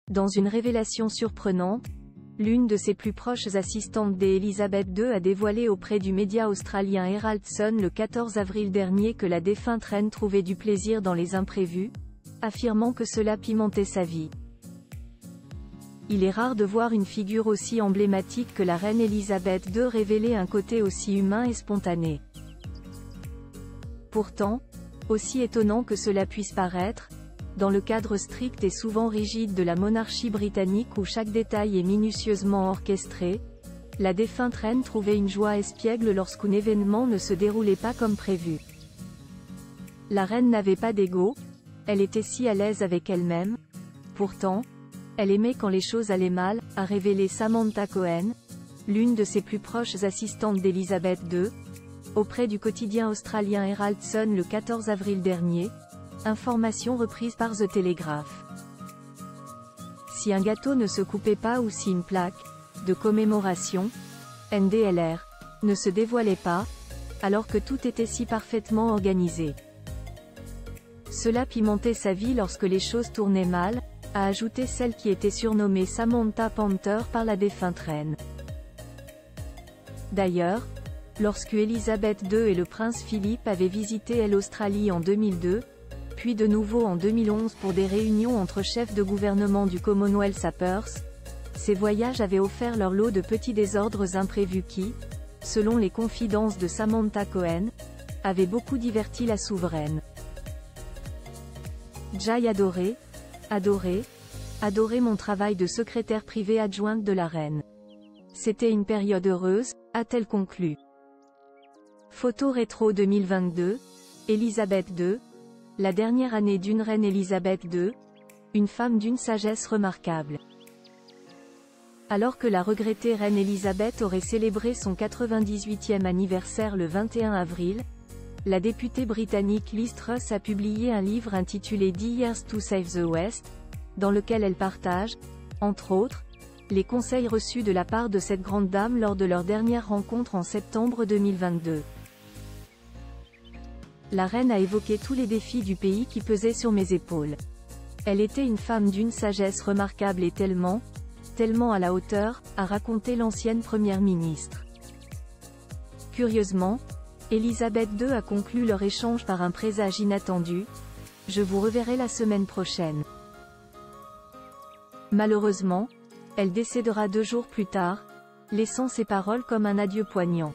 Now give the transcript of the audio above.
Dans une révélation surprenante, l'une de ses plus proches assistantes d'Elizabeth II a dévoilé auprès du média australien Herald Sun le 14 avril dernier que la défunte reine trouvait du plaisir dans les imprévus, affirmant que cela pimentait sa vie. Il est rare de voir une figure aussi emblématique que la reine Elisabeth II révéler un côté aussi humain et spontané. Pourtant, aussi étonnant que cela puisse paraître, dans le cadre strict et souvent rigide de la monarchie britannique où chaque détail est minutieusement orchestré, la défunte reine trouvait une joie espiègle lorsqu'un événement ne se déroulait pas comme prévu. La reine n'avait pas d'ego, elle était si à l'aise avec elle-même. Pourtant, elle aimait quand les choses allaient mal, a révélé Samantha Cohen, l'une de ses plus proches assistantes d'Elizabeth II, auprès du quotidien australien Herald Sun le 14 avril dernier, information reprise par The Telegraph. Si un gâteau ne se coupait pas ou si une plaque de commémoration, NDLR, ne se dévoilait pas, alors que tout était si parfaitement organisé. Cela pimentait sa vie lorsque les choses tournaient mal, a ajouté celle qui était surnommée Samantha Panther par la défunte reine. D'ailleurs, lorsque Elisabeth II et le prince Philippe avaient visité l'Australie en 2002, puis de nouveau en 2011 pour des réunions entre chefs de gouvernement du Commonwealth à Perth, ces voyages avaient offert leur lot de petits désordres imprévus qui, selon les confidences de Samantha Cohen, avaient beaucoup diverti la souveraine. J'ai adoré mon travail de secrétaire privée adjointe de la reine. C'était une période heureuse, a-t-elle conclu. Photo rétro 2022, Elisabeth II, la dernière année d'une reine Elisabeth II, une femme d'une sagesse remarquable. Alors que la regrettée reine Elisabeth aurait célébré son 98e anniversaire le 21 avril, la députée britannique Liz Truss a publié un livre intitulé 10 Years to Save the West, dans lequel elle partage, entre autres, les conseils reçus de la part de cette grande dame lors de leur dernière rencontre en septembre 2022. La reine a évoqué tous les défis du pays qui pesaient sur mes épaules. Elle était une femme d'une sagesse remarquable et tellement à la hauteur, a raconté l'ancienne première ministre. Curieusement, Elisabeth II a conclu leur échange par un présage inattendu. Je vous reverrai la semaine prochaine. Malheureusement, elle décédera 2 jours plus tard, laissant ses paroles comme un adieu poignant.